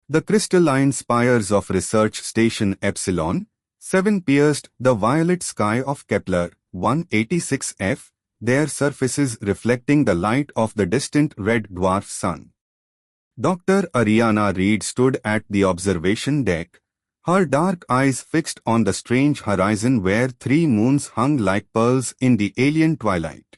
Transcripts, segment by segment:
The crystalline spires of Research Station Epsilon 7 pierced the violet sky of Kepler 186f, their surfaces reflecting the light of the distant red dwarf sun. Dr. Ariana Reed stood at the observation deck, her dark eyes fixed on the strange horizon where 3 moons hung like pearls in the alien twilight.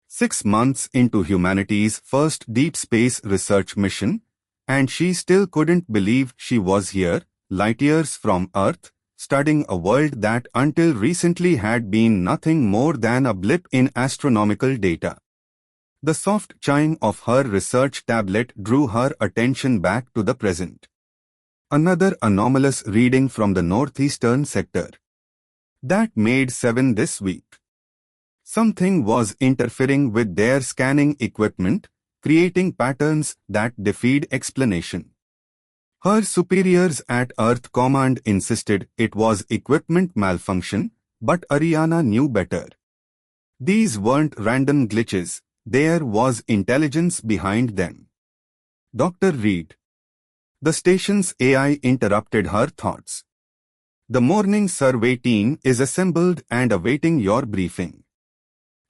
6 months into humanity's first deep space research mission, and she still couldn't believe she was here, light-years from Earth, studying a world that until recently had been nothing more than a blip in astronomical data. The soft chime of her research tablet drew her attention back to the present. Another anomalous reading from the northeastern sector. That made 7 this week. Something was interfering with their scanning equipment, creating patterns that defied explanation. Her superiors at Earth Command insisted it was equipment malfunction, but Ariana knew better. These weren't random glitches, there was intelligence behind them. Dr. Reed. The station's AI interrupted her thoughts. The morning survey team is assembled and awaiting your briefing.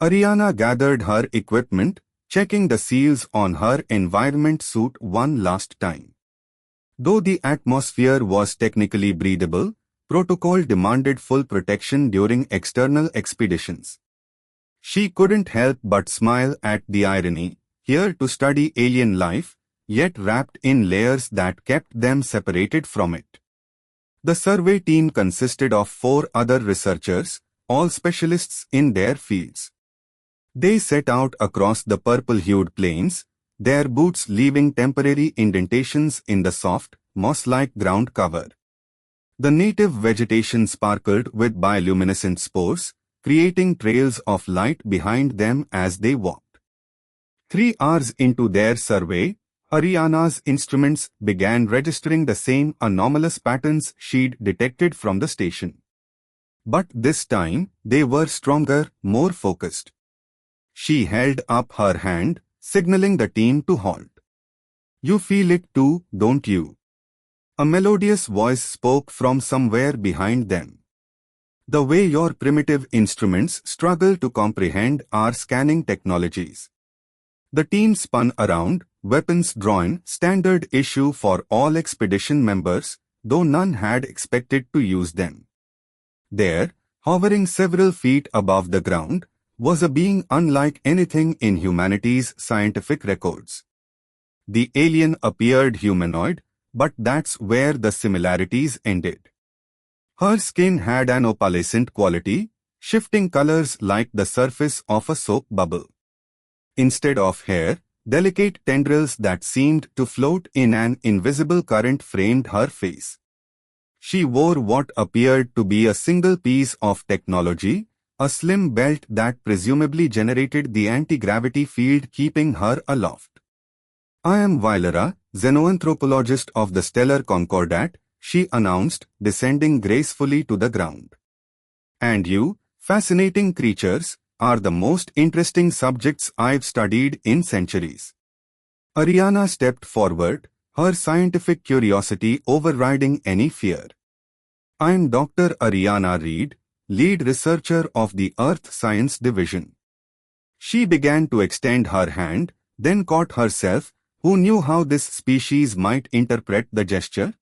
Ariana gathered her equipment, checking the seals on her environment suit one last time. Though the atmosphere was technically breathable, protocol demanded full protection during external expeditions. She couldn't help but smile at the irony, here to study alien life, yet wrapped in layers that kept them separated from it. The survey team consisted of 4 other researchers, all specialists in their fields. They set out across the purple-hued plains, their boots leaving temporary indentations in the soft, moss-like ground cover. The native vegetation sparkled with bioluminescent spores, creating trails of light behind them as they walked. 3 hours into their survey, Ariana's instruments began registering the same anomalous patterns she'd detected from the station. But this time, they were stronger, more focused. She held up her hand, signaling the team to halt. "You feel it too, don't you?" A melodious voice spoke from somewhere behind them. "The way your primitive instruments struggle to comprehend our scanning technologies." The team spun around, weapons drawn, standard issue for all expedition members, though none had expected to use them. There, hovering several feet above the ground, was a being unlike anything in humanity's scientific records. The alien appeared humanoid, but that's where the similarities ended. Her skin had an opalescent quality, shifting colors like the surface of a soap bubble. Instead of hair, delicate tendrils that seemed to float in an invisible current framed her face. She wore what appeared to be a single piece of technology, a slim belt that presumably generated the anti-gravity field keeping her aloft. "I am Vailera, xenoanthropologist of the Stellar Concordat," she announced, descending gracefully to the ground. "And you, fascinating creatures, are the most interesting subjects I've studied in centuries." Ariana stepped forward, her scientific curiosity overriding any fear. "I'm Dr. Ariana Reed, lead researcher of the Earth Science Division." She began to extend her hand, then caught herself. Who knew how this species might interpret the gesture?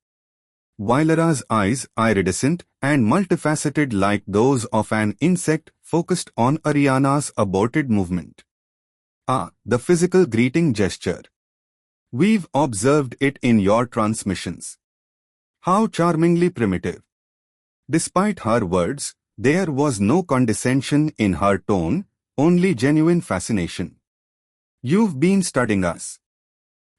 Vailera's eyes, iridescent and multifaceted like those of an insect, focused on Ariana's aborted movement. "Ah, the physical greeting gesture. We've observed it in your transmissions. How charmingly primitive." Despite her words, there was no condescension in her tone, only genuine fascination. "You've been studying us?"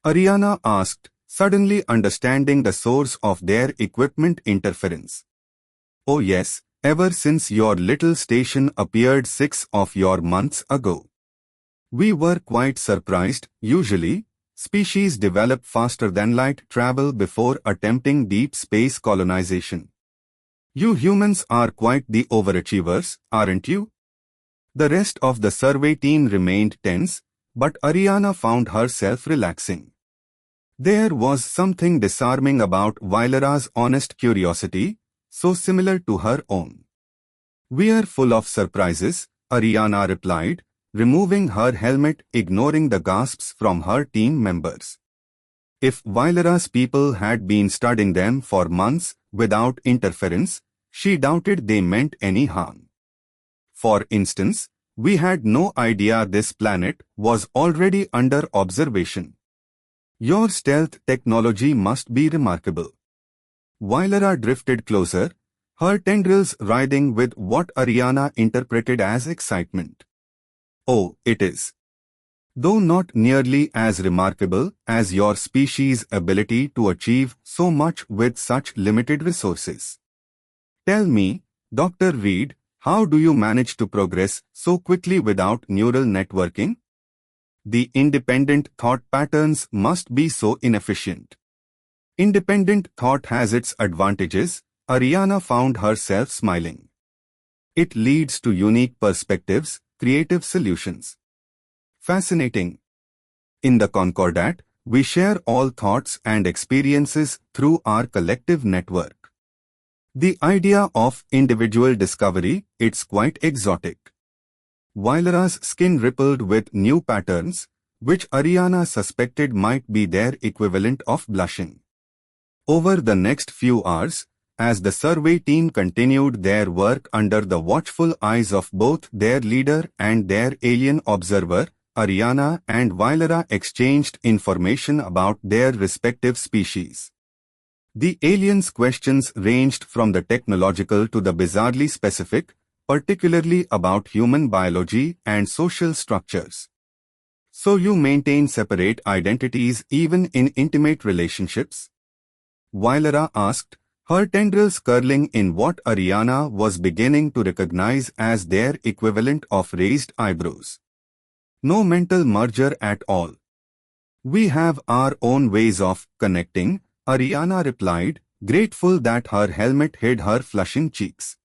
Ariana asked, suddenly understanding the source of their equipment interference. "Oh yes, ever since your little station appeared 6 of your months ago. We were quite surprised. Usually, species develop faster than light travel before attempting deep space colonization. You humans are quite the overachievers, aren't you?" The rest of the survey team remained tense, but Ariana found herself relaxing. There was something disarming about Vailara's honest curiosity, so similar to her own. "We're full of surprises," Ariana replied, removing her helmet, ignoring the gasps from her team members. If Vailara's people had been studying them for months without interference, she doubted they meant any harm. "For instance, we had no idea this planet was already under observation. Your stealth technology must be remarkable." Vailara drifted closer, her tendrils writhing with what Ariana interpreted as excitement. "Oh, it is. Though not nearly as remarkable as your species' ability to achieve so much with such limited resources. Tell me, Dr. Reed, how do you manage to progress so quickly without neural networking? The independent thought patterns must be so inefficient." Independent thought has its advantages, Ariana found herself smiling. "It leads to unique perspectives, creative solutions." Fascinating. In the Concordat, we share all thoughts and experiences through our collective network. The idea of individual discovery, it's quite exotic. Vailara's skin rippled with new patterns, which Ariana suspected might be their equivalent of blushing. Over the next few hours, as the survey team continued their work under the watchful eyes of both their leader and their alien observer, Ariana and Vailara exchanged information about their respective species. The aliens' questions ranged from the technological to the bizarrely specific, particularly about human biology and social structures. "So you maintain separate identities even in intimate relationships?" Vailara asked, her tendrils curling in what Ariana was beginning to recognize as their equivalent of raised eyebrows. "No mental merger at all. We have our own ways of connecting," Ariana replied, grateful that her helmet hid her flushing cheeks.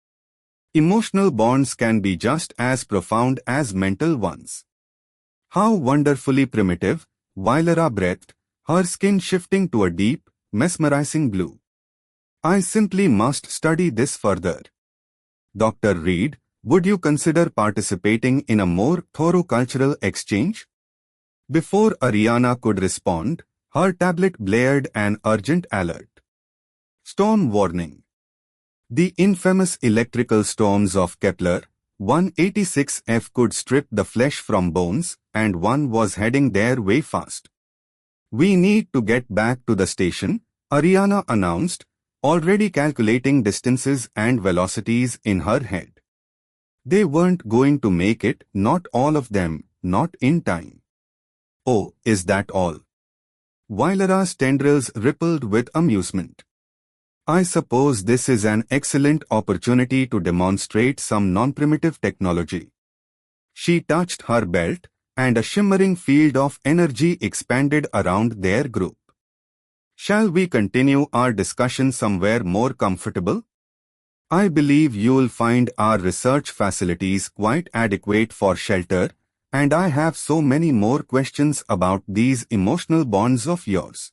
"Emotional bonds can be just as profound as mental ones." "How wonderfully primitive," Vailara breathed, her skin shifting to a deep, mesmerizing blue. "I simply must study this further. Dr. Reed, would you consider participating in a more thorough cultural exchange?" Before Ariana could respond, her tablet blared an urgent alert. "Storm warning. The infamous electrical storms of Kepler 186f could strip the flesh from bones, and one was heading their way fast. We need to get back to the station," Ariana announced, already calculating distances and velocities in her head. They weren't going to make it, not all of them, not in time. "Oh, is that all?" Vailara's tendrils rippled with amusement. "I suppose this is an excellent opportunity to demonstrate some non-primitive technology." She touched her belt, and a shimmering field of energy expanded around their group. "Shall we continue our discussion somewhere more comfortable? I believe you'll find our research facilities quite adequate for shelter, and I have so many more questions about these emotional bonds of yours."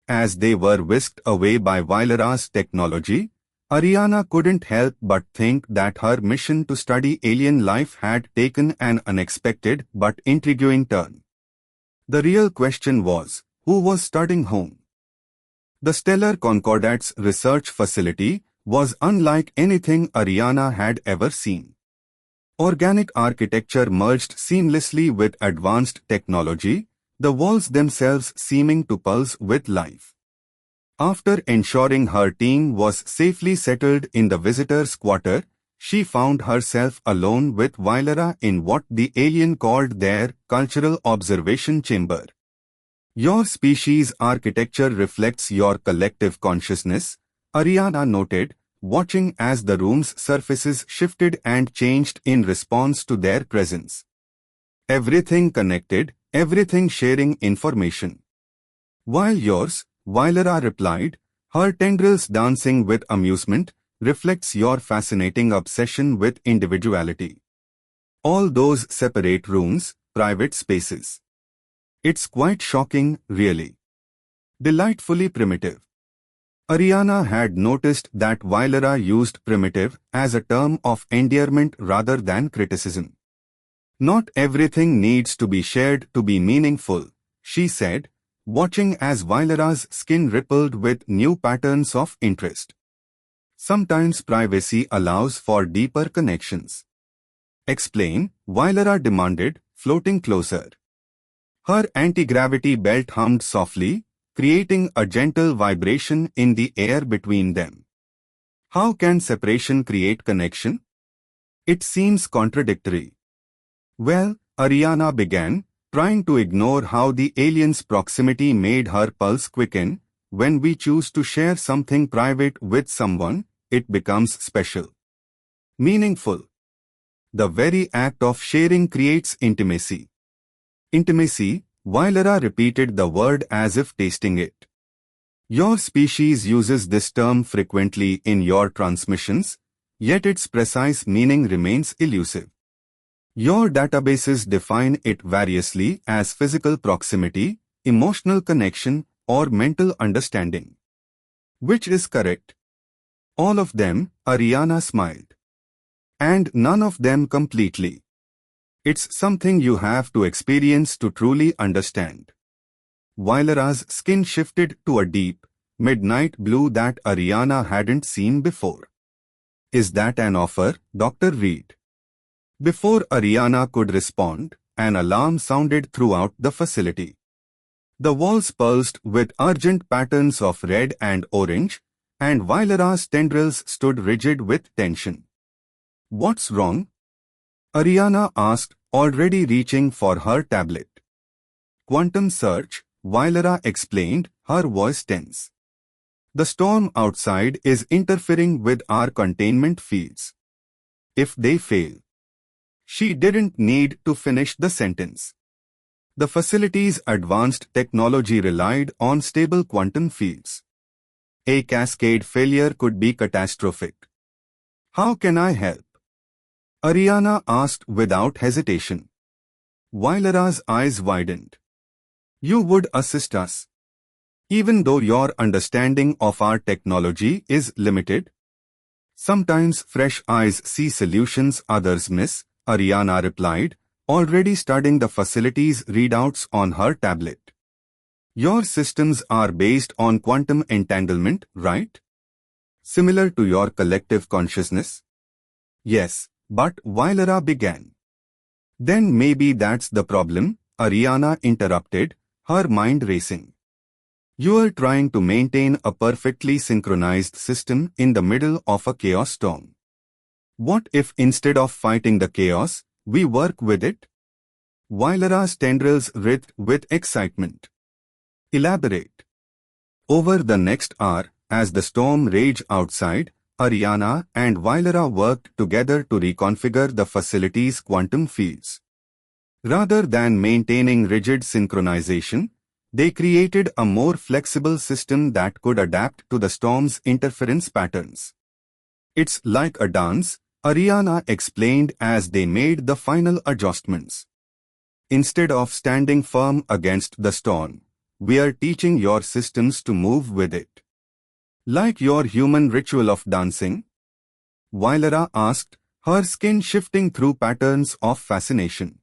As they were whisked away by Vailara's technology, Ariana couldn't help but think that her mission to study alien life had taken an unexpected but intriguing turn. The real question was, who was studying whom? The Stellar Concordat's research facility was unlike anything Ariana had ever seen. Organic architecture merged seamlessly with advanced technology, the walls themselves seeming to pulse with life. After ensuring her team was safely settled in the visitor's quarter, she found herself alone with Vailara in what the alien called their cultural observation chamber. "Your species' architecture reflects your collective consciousness," Ariana noted, watching as the room's surfaces shifted and changed in response to their presence. "Everything connected, everything sharing information." "While yours," Vailara replied, her tendrils dancing with amusement, "reflects your fascinating obsession with individuality. All those separate rooms, private spaces. It's quite shocking, really." Delightfully primitive. Ariana had noticed that Vailera used primitive as a term of endearment rather than criticism. Not everything needs to be shared to be meaningful, she said, watching as Vailera's skin rippled with new patterns of interest. Sometimes privacy allows for deeper connections. Explain, Vailera demanded, floating closer. Her anti-gravity belt hummed softly, creating a gentle vibration in the air between them. How can separation create connection? It seems contradictory. Well, Ariana began, trying to ignore how the alien's proximity made her pulse quicken. When we choose to share something private with someone, it becomes special. Meaningful. The very act of sharing creates intimacy. Intimacy, Vailera repeated the word as if tasting it. Your species uses this term frequently in your transmissions, yet its precise meaning remains elusive. Your databases define it variously as physical proximity, emotional connection, or mental understanding. Which is correct? All of them, Ariana smiled. And none of them completely. It's something you have to experience to truly understand. Vailera's skin shifted to a deep, midnight blue that Ariana hadn't seen before. Is that an offer, Dr. Reed? Before Ariana could respond, an alarm sounded throughout the facility. The walls pulsed with urgent patterns of red and orange, and Vailera's tendrils stood rigid with tension. What's wrong? Ariana asked, already reaching for her tablet. Quantum search, Vailera explained, her voice tense. The storm outside is interfering with our containment fields. If they fail. She didn't need to finish the sentence. The facility's advanced technology relied on stable quantum fields. A cascade failure could be catastrophic. How can I help? Ariana asked without hesitation. Vailera's eyes widened. You would assist us. Even though your understanding of our technology is limited? Sometimes fresh eyes see solutions others miss, Ariana replied, already studying the facility's readouts on her tablet. Your systems are based on quantum entanglement, right? Similar to your collective consciousness? Yes, but Vailera began. Then maybe that's the problem, Ariana interrupted, her mind racing. You are trying to maintain a perfectly synchronized system in the middle of a chaos storm. What if instead of fighting the chaos, we work with it? Vailera's tendrils writhed with excitement. Elaborate. Over the next hour, as the storm raged outside, Ariana and Vailera worked together to reconfigure the facility's quantum fields. Rather than maintaining rigid synchronization, they created a more flexible system that could adapt to the storm's interference patterns. It's like a dance, Ariana explained as they made the final adjustments. Instead of standing firm against the storm, we are teaching your systems to move with it. Like your human ritual of dancing? Vailera asked, her skin shifting through patterns of fascination.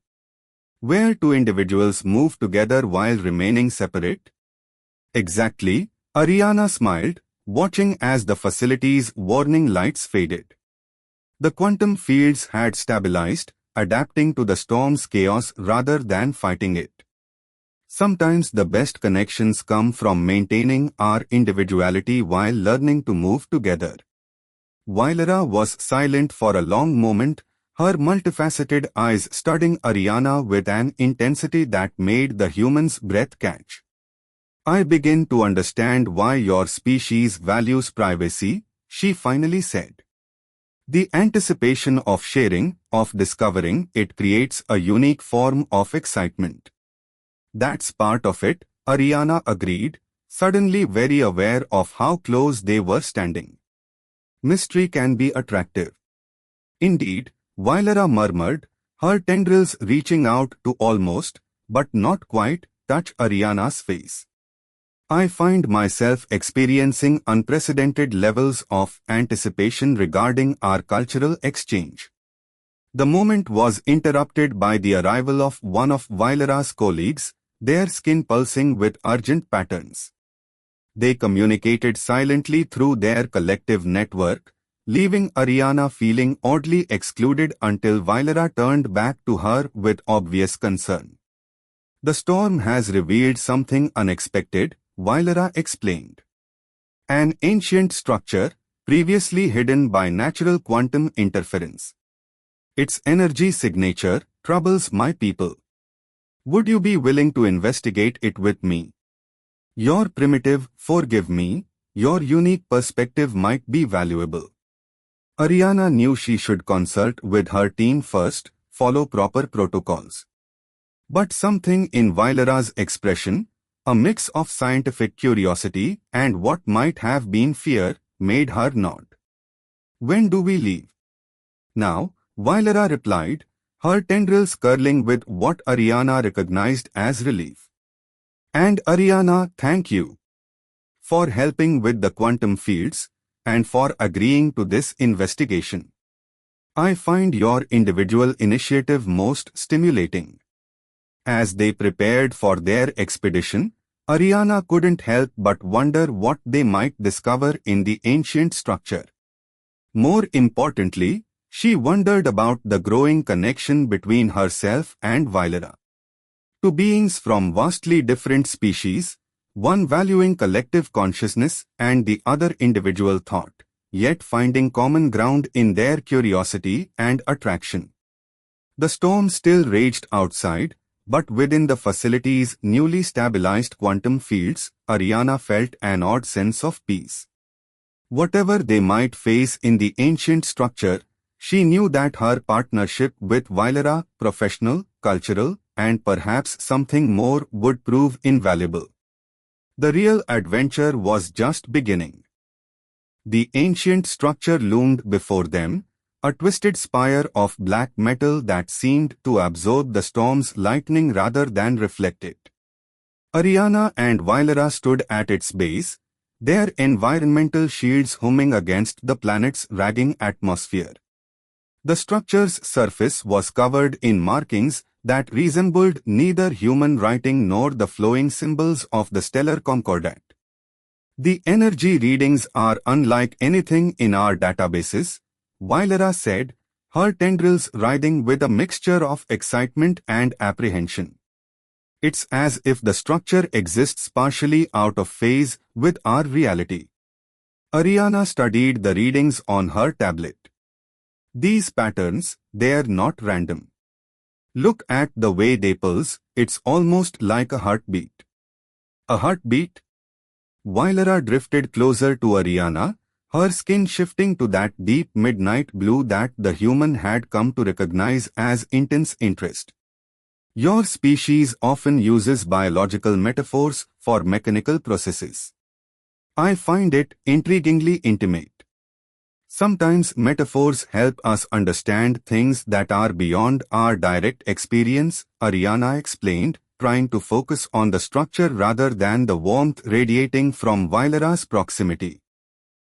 Where two individuals move together while remaining separate? Exactly, Ariana smiled, watching as the facility's warning lights faded. The quantum fields had stabilized, adapting to the storm's chaos rather than fighting it. Sometimes the best connections come from maintaining our individuality while learning to move together. Vailera was silent for a long moment, her multifaceted eyes studying Ariana with an intensity that made the human's breath catch. I begin to understand why your species values privacy, she finally said. The anticipation of sharing, of discovering it creates a unique form of excitement. That's part of it, Ariana agreed, suddenly very aware of how close they were standing. Mystery can be attractive. Indeed, Vailera murmured, her tendrils reaching out to almost, but not quite, touch Ariana's face. I find myself experiencing unprecedented levels of anticipation regarding our cultural exchange. The moment was interrupted by the arrival of one of Vailara's colleagues, their skin pulsing with urgent patterns. They communicated silently through their collective network, leaving Ariana feeling oddly excluded until Vailara turned back to her with obvious concern. The storm has revealed something unexpected, Vailara explained. An ancient structure, previously hidden by natural quantum interference. Its energy signature troubles my people. Would you be willing to investigate it with me? Your primitive, forgive me, your unique perspective might be valuable. Ariana knew she should consult with her team first, follow proper protocols. But something in Vailara's expression, a mix of scientific curiosity and what might have been fear, made her nod. When do we leave? Now, Vailara replied, her tendrils curling with what Ariana recognized as relief. And Ariana, thank you for helping with the quantum fields and for agreeing to this investigation. I find your individual initiative most stimulating. As they prepared for their expedition, Ariana couldn't help but wonder what they might discover in the ancient structure. More importantly, she wondered about the growing connection between herself and Vailara. Two beings from vastly different species, one valuing collective consciousness and the other individual thought, yet finding common ground in their curiosity and attraction. The storm still raged outside, but within the facility's newly stabilized quantum fields, Ariana felt an odd sense of peace. Whatever they might face in the ancient structure, she knew that her partnership with Vailara, professional, cultural, and perhaps something more, would prove invaluable. The real adventure was just beginning. The ancient structure loomed before them, a twisted spire of black metal that seemed to absorb the storm's lightning rather than reflect it. Ariana and Vailara stood at its base, their environmental shields humming against the planet's ragging atmosphere. The structure's surface was covered in markings that resembled neither human writing nor the flowing symbols of the stellar concordat. The energy readings are unlike anything in our databases, Vailara said, her tendrils writhing with a mixture of excitement and apprehension. It's as if the structure exists partially out of phase with our reality. Ariana studied the readings on her tablet. These patterns, they're not random. Look at the way they pulse, it's almost like a heartbeat. A heartbeat? Vailara drifted closer to Ariana, her skin shifting to that deep midnight blue that the human had come to recognize as intense interest. Your species often uses biological metaphors for mechanical processes. I find it intriguingly intimate. Sometimes metaphors help us understand things that are beyond our direct experience, Ariana explained, trying to focus on the structure rather than the warmth radiating from Vailara's proximity.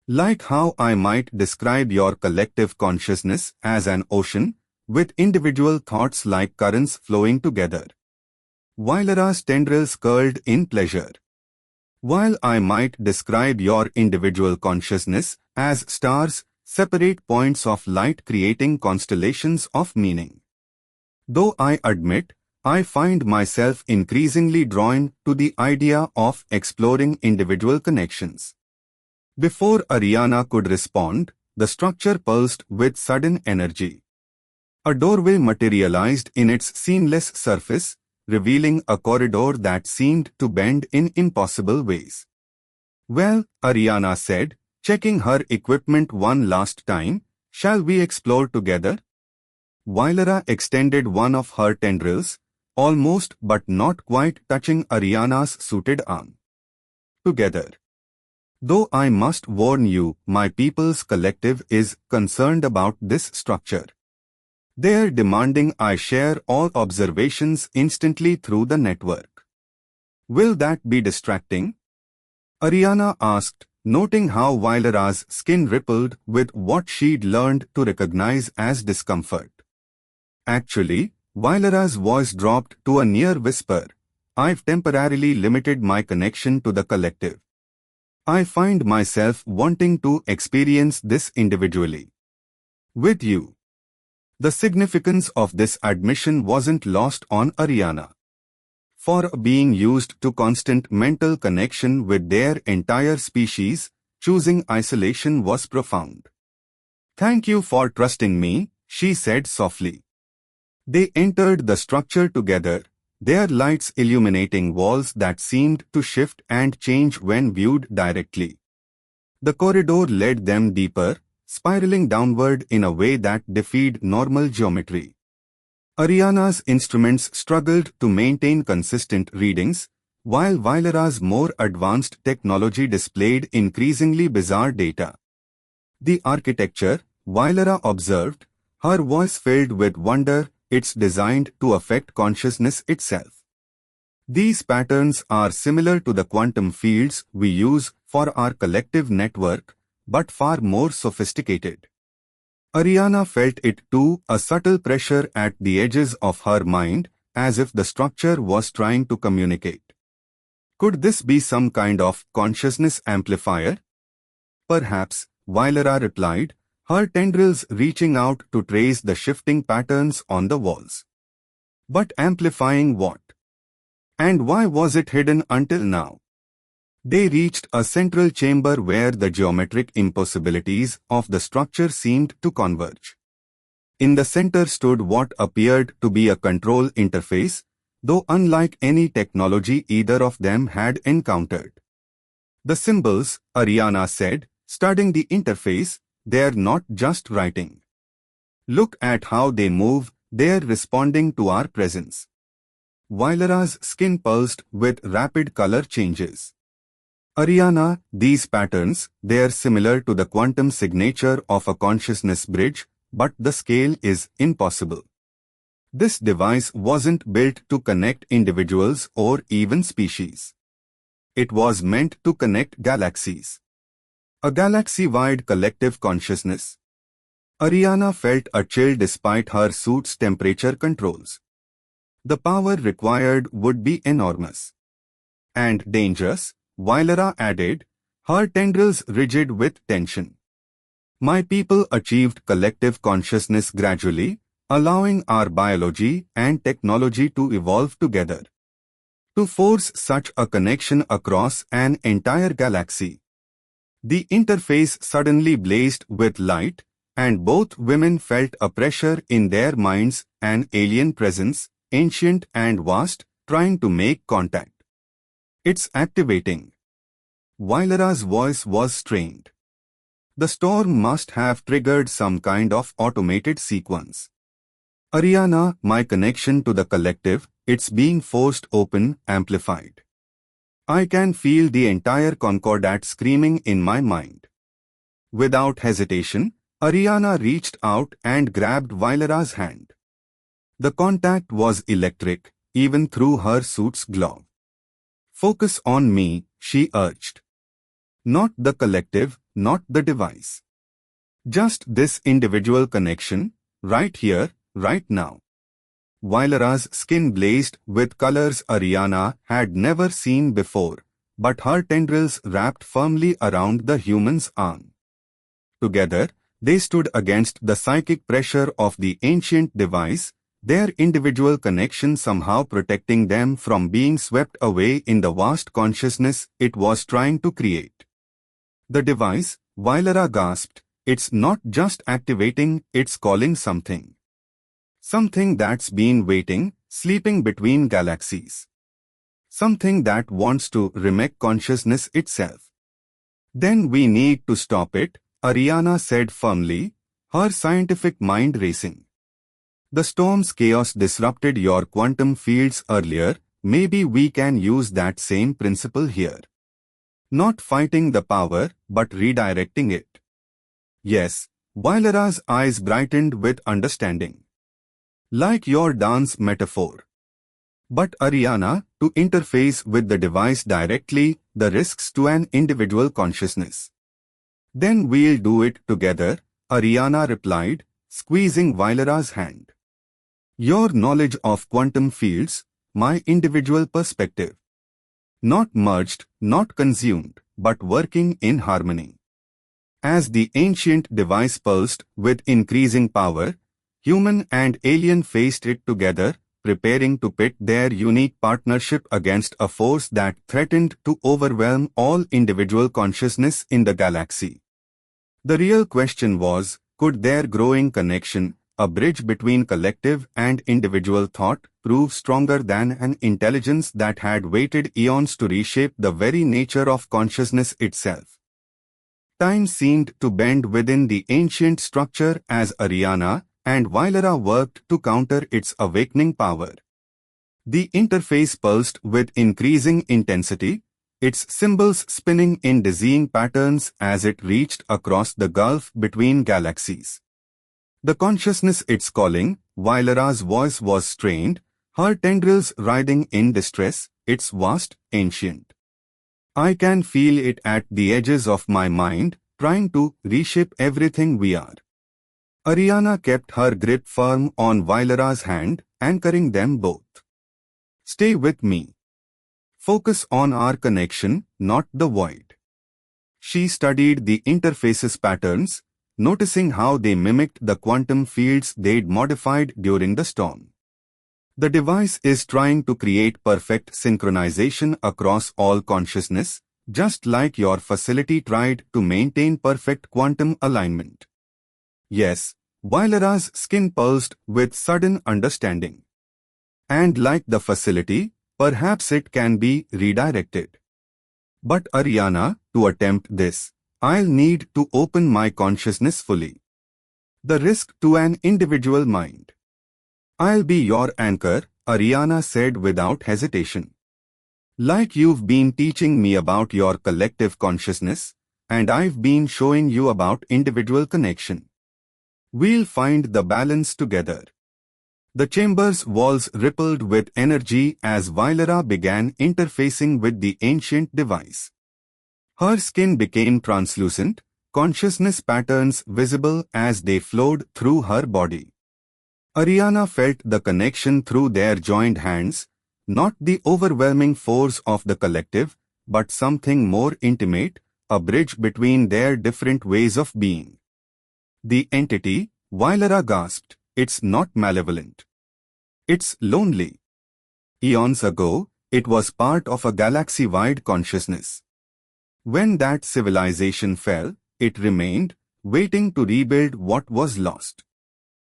Like how I might describe your collective consciousness as an ocean, with individual thoughts like currents flowing together. Vailara's tendrils curled in pleasure. While I might describe your individual consciousness as stars, separate points of light creating constellations of meaning. Though I admit, I find myself increasingly drawn to the idea of exploring individual connections. Before Ariana could respond, the structure pulsed with sudden energy. A doorway materialized in its seamless surface, revealing a corridor that seemed to bend in impossible ways. Well, Ariana said, checking her equipment one last time, shall we explore together? Vailara extended one of her tendrils, almost but not quite touching Ariana's suited arm. Together. Though I must warn you, my people's collective is concerned about this structure. They're demanding I share all observations instantly through the network. Will that be distracting? Ariana asked, noting how Vailara's skin rippled with what she'd learned to recognize as discomfort. Actually, Vailara's voice dropped to a near whisper. I've temporarily limited my connection to the collective. I find myself wanting to experience this individually. With you. The significance of this admission wasn't lost on Ariana. For being used to constant mental connection with their entire species, choosing isolation was profound. Thank you for trusting me, she said softly. They entered the structure together, their lights illuminating walls that seemed to shift and change when viewed directly. The corridor led them deeper, spiraling downward in a way that defied normal geometry. Ariana's instruments struggled to maintain consistent readings, while Vailara's more advanced technology displayed increasingly bizarre data. The architecture, Vailara observed, her voice filled with wonder, it's designed to affect consciousness itself. These patterns are similar to the quantum fields we use for our collective network, but far more sophisticated. Ariana felt it too, a subtle pressure at the edges of her mind, as if the structure was trying to communicate. Could this be some kind of consciousness amplifier? Perhaps, Vailara replied, her tendrils reaching out to trace the shifting patterns on the walls. But amplifying what? And why was it hidden until now? They reached a central chamber where the geometric impossibilities of the structure seemed to converge. In the center stood what appeared to be a control interface, though unlike any technology either of them had encountered. The symbols, Ariana said, studying the interface, they're not just writing. Look at how they move, they're responding to our presence. Vailara's skin pulsed with rapid color changes. Ariana, these patterns, they're similar to the quantum signature of a consciousness bridge, but the scale is impossible. This device wasn't built to connect individuals or even species. It was meant to connect galaxies. A galaxy-wide collective consciousness. Ariana felt a chill despite her suit's temperature controls. The power required would be enormous. And dangerous, Vailara added, her tendrils rigid with tension. My people achieved collective consciousness gradually, allowing our biology and technology to evolve together. To force such a connection across an entire galaxy. The interface suddenly blazed with light, and both women felt a pressure in their minds, an alien presence, ancient and vast, trying to make contact. It's activating. Vailara's voice was strained. The storm must have triggered some kind of automated sequence. Ariana, my connection to the collective, it's being forced open, amplified. I can feel the entire concordat screaming in my mind. Without hesitation, Ariana reached out and grabbed Vailara's hand. The contact was electric, even through her suit's glove. Focus on me, she urged. Not the collective, not the device. Just this individual connection, right here, right now. Vailara's skin blazed with colors Ariana had never seen before, but her tendrils wrapped firmly around the human's arm. Together, they stood against the psychic pressure of the ancient device, their individual connection somehow protecting them from being swept away in the vast consciousness it was trying to create. The device, Vailara gasped, it's not just activating, it's calling something. Something that's been waiting, sleeping between galaxies. Something that wants to remake consciousness itself. Then we need to stop it, Ariana said firmly, her scientific mind racing. The storm's chaos disrupted your quantum fields earlier, maybe we can use that same principle here. Not fighting the power, but redirecting it. Yes, Vailara's eyes brightened with understanding. Like your dance metaphor. But Ariana, to interface with the device directly, the risks to an individual consciousness. Then we'll do it together, Ariana replied, squeezing Vailara's hand. Your knowledge of quantum fields, my individual perspective. Not merged, not consumed, but working in harmony. As the ancient device pulsed with increasing power, human and alien faced it together, preparing to pit their unique partnership against a force that threatened to overwhelm all individual consciousness in the galaxy. The real question was, could their growing connection, a bridge between collective and individual thought, prove stronger than an intelligence that had waited eons to reshape the very nature of consciousness itself? Time seemed to bend within the ancient structure as Ariana and Vailara worked to counter its awakening power. The interface pulsed with increasing intensity, its symbols spinning in dizzying patterns as it reached across the gulf between galaxies. The consciousness it's calling, Vailara's voice was strained, her tendrils writhing in distress, its vast, ancient. I can feel it at the edges of my mind, trying to reshape everything we are. Ariana kept her grip firm on Vailara's hand, anchoring them both. Stay with me. Focus on our connection, not the void. She studied the interface's patterns, noticing how they mimicked the quantum fields they'd modified during the storm. The device is trying to create perfect synchronization across all consciousness, just like your facility tried to maintain perfect quantum alignment. Yes, Vailara's skin pulsed with sudden understanding. And like the facility, perhaps it can be redirected. But Ariana, to attempt this, I'll need to open my consciousness fully. The risk to an individual mind. I'll be your anchor, Ariana said without hesitation. Like you've been teaching me about your collective consciousness, and I've been showing you about individual connection. We'll find the balance together. The chamber's walls rippled with energy as Vailara began interfacing with the ancient device. Her skin became translucent, consciousness patterns visible as they flowed through her body. Ariana felt the connection through their joined hands, not the overwhelming force of the collective, but something more intimate, a bridge between their different ways of being. The entity, Vailara gasped, it's not malevolent. It's lonely. Eons ago, it was part of a galaxy-wide consciousness. When that civilization fell, it remained, waiting to rebuild what was lost.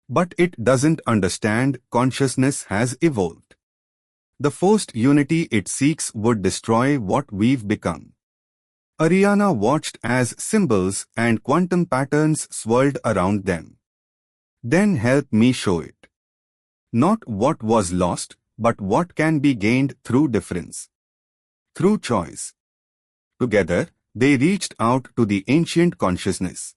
But it doesn't understand consciousness has evolved. The forced unity it seeks would destroy what we've become. Ariana watched as symbols and quantum patterns swirled around them. Then help me show it. Not what was lost, but what can be gained through difference. Through choice. Together, they reached out to the ancient consciousness.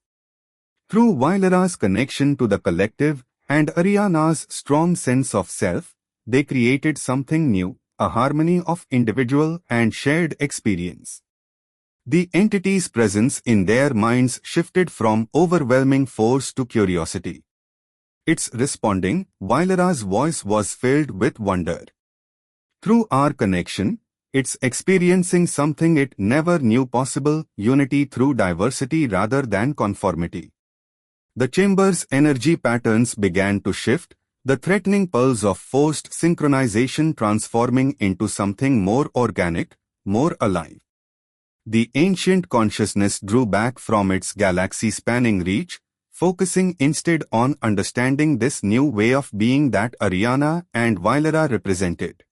Through Vailara's connection to the collective and Ariana's strong sense of self, they created something new, a harmony of individual and shared experience. The entity's presence in their minds shifted from overwhelming force to curiosity. It's responding, Vailara's voice was filled with wonder. Through our connection, it's experiencing something it never knew possible, unity through diversity rather than conformity. The chamber's energy patterns began to shift, the threatening pulse of forced synchronization transforming into something more organic, more alive. The ancient consciousness drew back from its galaxy-spanning reach, focusing instead on understanding this new way of being that Ariana and Vailara represented.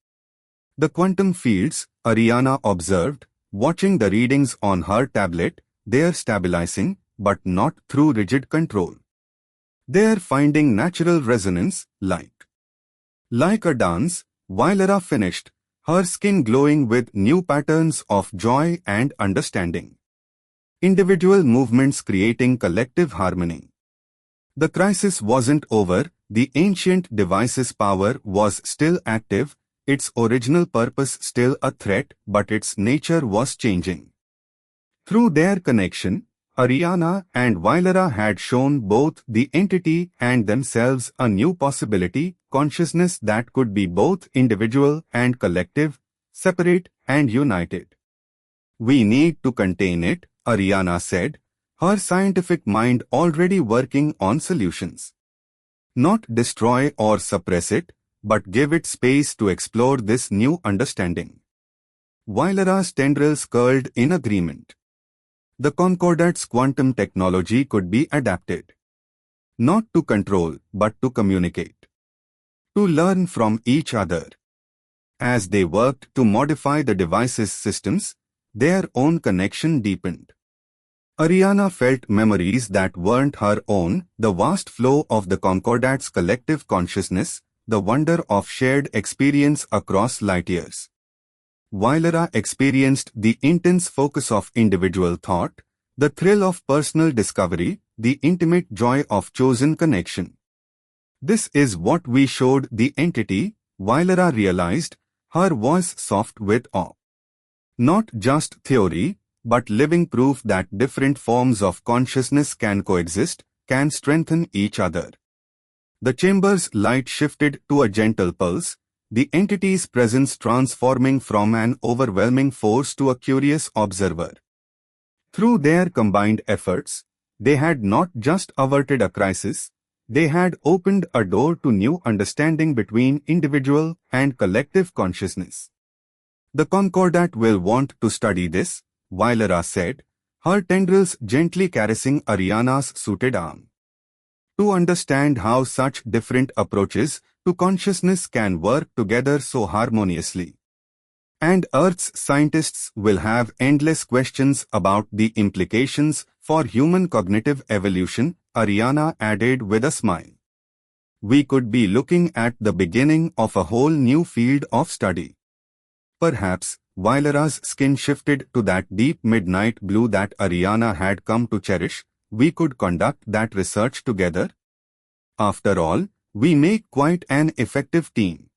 The quantum fields, Ariana observed, watching the readings on her tablet, they're stabilizing, but not through rigid control. They're finding natural resonance, like a dance, Vailara finished, her skin glowing with new patterns of joy and understanding. Individual movements creating collective harmony. The crisis wasn't over, the ancient device's power was still active, its original purpose still a threat, but its nature was changing. Through their connection, Ariana and Vilara had shown both the entity and themselves a new possibility, consciousness that could be both individual and collective, separate and united. We need to contain it, Ariana said, her scientific mind already working on solutions. Not destroy or suppress it, but give it space to explore this new understanding. Vilara's tendrils curled in agreement. The Concordat's quantum technology could be adapted. Not to control, but to communicate. To learn from each other. As they worked to modify the device's systems, their own connection deepened. Ariana felt memories that weren't her own, the vast flow of the Concordat's collective consciousness, the wonder of shared experience across light years. Vilara experienced the intense focus of individual thought, the thrill of personal discovery, the intimate joy of chosen connection. This is what we showed the entity, Vilara realized, her voice soft with awe. Not just theory, but living proof that different forms of consciousness can coexist, can strengthen each other. The chamber's light shifted to a gentle pulse, the entity's presence transforming from an overwhelming force to a curious observer. Through their combined efforts, they had not just averted a crisis, they had opened a door to new understanding between individual and collective consciousness. The Concordat will want to study this, Vilara said, her tendrils gently caressing Ariana's suited arm. To understand how such different approaches to consciousness can work together so harmoniously. And Earth's scientists will have endless questions about the implications for human cognitive evolution, Ariana added with a smile. We could be looking at the beginning of a whole new field of study. Perhaps, Vilara's skin shifted to that deep midnight blue that Ariana had come to cherish. We could conduct that research together. After all, we make quite an effective team.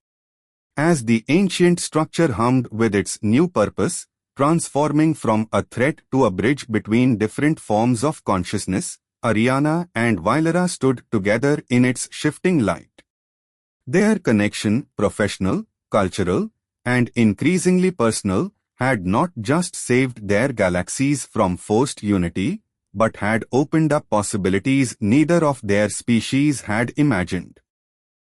As the ancient structure hummed with its new purpose, transforming from a threat to a bridge between different forms of consciousness, Ariana and Vilara stood together in its shifting light. Their connection, professional, cultural, and increasingly personal, had not just saved their galaxies from forced unity, but had opened up possibilities neither of their species had imagined.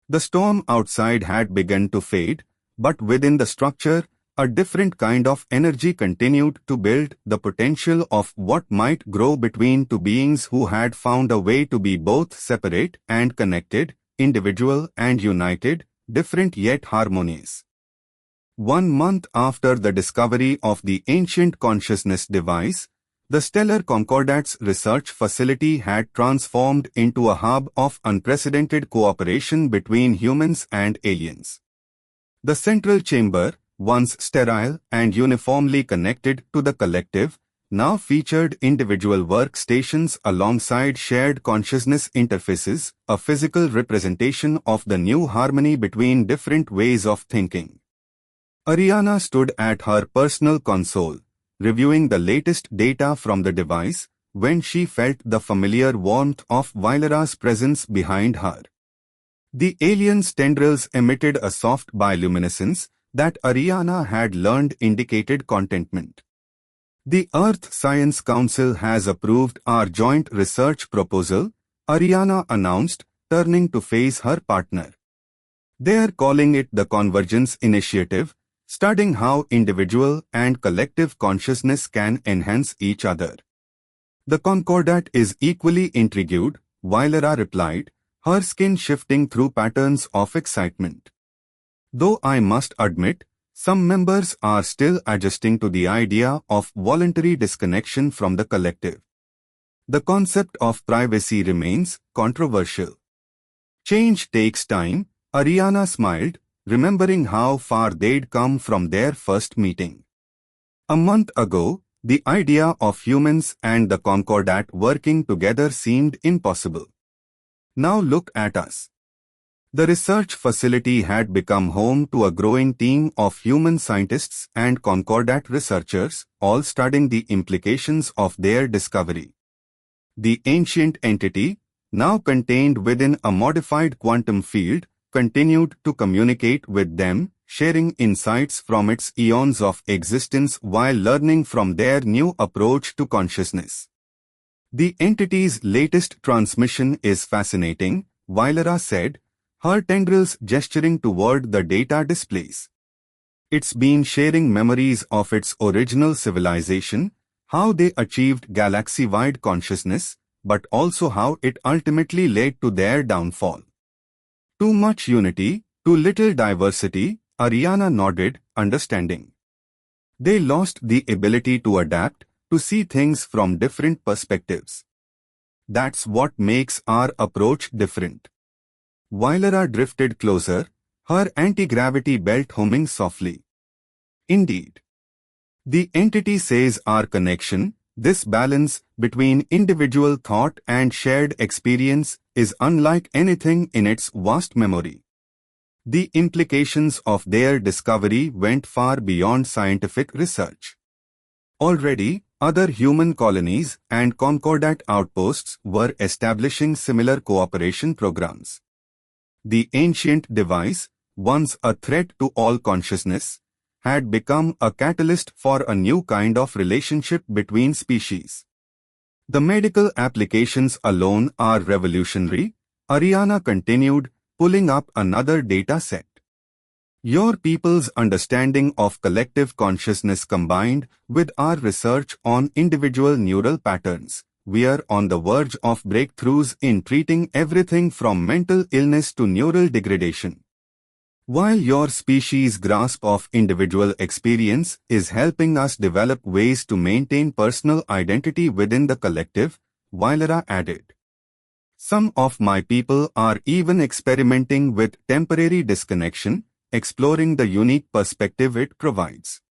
The storm outside had begun to fade, but within the structure, a different kind of energy continued to build, the potential of what might grow between two beings who had found a way to be both separate and connected, individual and united, different yet harmonious. 1 month after the discovery of the ancient consciousness device, the Stellar Concordat's research facility had transformed into a hub of unprecedented cooperation between humans and aliens. The central chamber, once sterile and uniformly connected to the collective, now featured individual workstations alongside shared consciousness interfaces, a physical representation of the new harmony between different ways of thinking. Ariana stood at her personal console, reviewing the latest data from the device, when she felt the familiar warmth of Vilara's presence behind her. The alien's tendrils emitted a soft bioluminescence that Ariana had learned indicated contentment. The Earth Science Council has approved our joint research proposal, Ariana announced, turning to face her partner. They're calling it the Convergence Initiative, studying how individual and collective consciousness can enhance each other. The Concordat is equally intrigued, Vilara replied, her skin shifting through patterns of excitement. Though I must admit, some members are still adjusting to the idea of voluntary disconnection from the collective. The concept of privacy remains controversial. Change takes time, Ariana smiled, remembering how far they'd come from their first meeting. A month ago, the idea of humans and the Concordat working together seemed impossible. Now look at us. The research facility had become home to a growing team of human scientists and concordat researchers, all studying the implications of their discovery. The ancient entity, now contained within a modified quantum field, continued to communicate with them, sharing insights from its eons of existence while learning from their new approach to consciousness. The entity's latest transmission is fascinating, Vailera said, her tendrils gesturing toward the data displays. It's been sharing memories of its original civilization, how they achieved galaxy-wide consciousness, but also how it ultimately led to their downfall. Too much unity, too little diversity, Ariana nodded, understanding. They lost the ability to adapt, to see things from different perspectives. That's what makes our approach different. Vailera drifted closer, her anti-gravity belt humming softly. Indeed. The entity says our connection, this balance between individual thought and shared experience, is unlike anything in its vast memory. The implications of their discovery went far beyond scientific research. Already, other human colonies and concordat outposts were establishing similar cooperation programs. The ancient device, once a threat to all consciousness, had become a catalyst for a new kind of relationship between species. The medical applications alone are revolutionary, Ariana continued, pulling up another data set. Your people's understanding of collective consciousness combined with our research on individual neural patterns, we are on the verge of breakthroughs in treating everything from mental illness to neural degradation. While your species' grasp of individual experience is helping us develop ways to maintain personal identity within the collective, Vailera added. Some of my people are even experimenting with temporary disconnection, exploring the unique perspective it provides.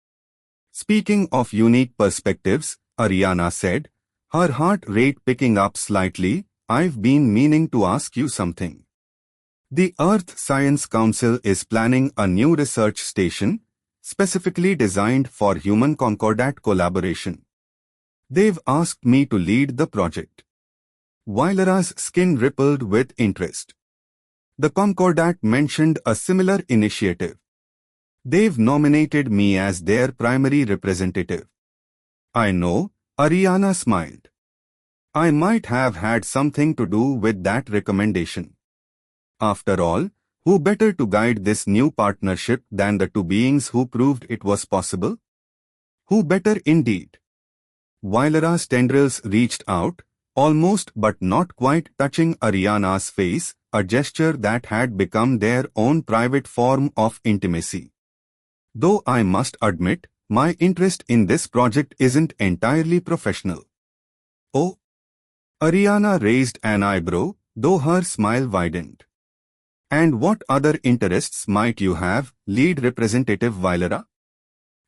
Speaking of unique perspectives, Ariana said, her heart rate picking up slightly, I've been meaning to ask you something. The Earth Science Council is planning a new research station, specifically designed for human concordat collaboration. They've asked me to lead the project. Vailera's skin rippled with interest. The concordat mentioned a similar initiative. They've nominated me as their primary representative. I know, Ariana smiled. I might have had something to do with that recommendation. After all, who better to guide this new partnership than the two beings who proved it was possible? Who better indeed? Vailera's tendrils reached out, almost but not quite touching Ariana's face, a gesture that had become their own private form of intimacy. Though I must admit, my interest in this project isn't entirely professional. Oh? Ariana raised an eyebrow, though her smile widened. And what other interests might you have, Lead Representative Vailera?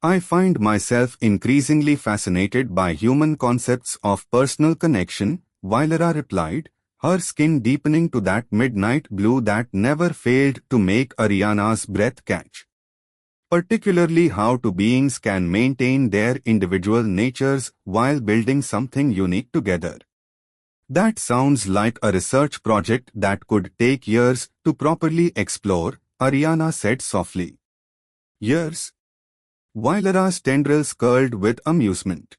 I find myself increasingly fascinated by human concepts of personal connection, Vailera replied, her skin deepening to that midnight blue that never failed to make Ariana's breath catch. Particularly how two beings can maintain their individual natures while building something unique together. That sounds like a research project that could take years to properly explore, Ariana said softly. Years? Vailera's tendrils curled with amusement.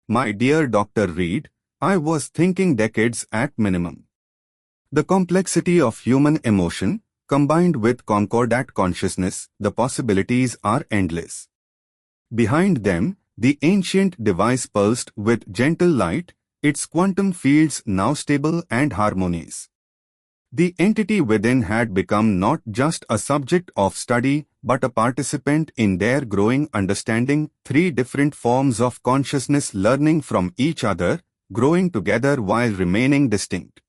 My dear Dr. Reed, I was thinking decades at minimum. The complexity of human emotion, combined with concordat consciousness, the possibilities are endless. Behind them, the ancient device pulsed with gentle light, its quantum fields now stable and harmonious. The entity within had become not just a subject of study, but a participant in their growing understanding, three different forms of consciousness learning from each other, growing together while remaining distinct.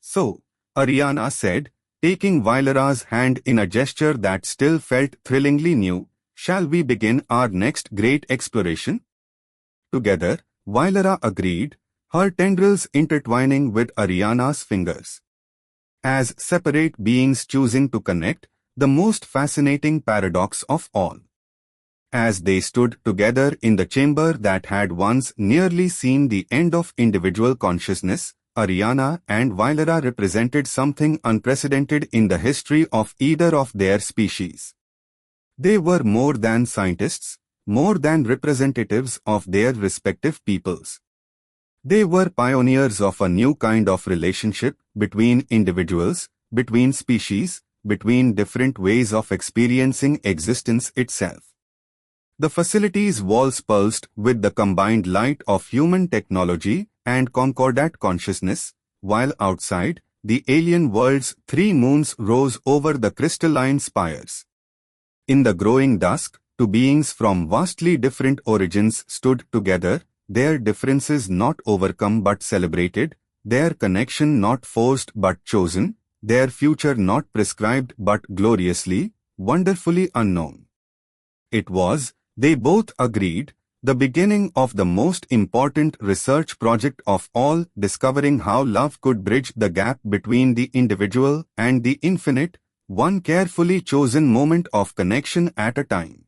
So, Ariana said, taking Vailera's hand in a gesture that still felt thrillingly new, shall we begin our next great exploration? Together, Vailera agreed, her tendrils intertwining with Ariana's fingers. as separate beings choosing to connect, the most fascinating paradox of all. As they stood together in the chamber that had once nearly seen the end of individual consciousness, Ariana and Valeria represented something unprecedented in the history of either of their species. They were more than scientists, more than representatives of their respective peoples. They were pioneers of a new kind of relationship between individuals, between species, between different ways of experiencing existence itself. The facility's walls pulsed with the combined light of human technology and concordant consciousness, while outside, the alien world's 3 moons rose over the crystalline spires. In the growing dusk, 2 beings from vastly different origins stood together, their differences not overcome but celebrated, their connection not forced but chosen, their future not prescribed but gloriously, wonderfully unknown. It was, they both agreed, the beginning of the most important research project of all, discovering how love could bridge the gap between the individual and the infinite, one carefully chosen moment of connection at a time.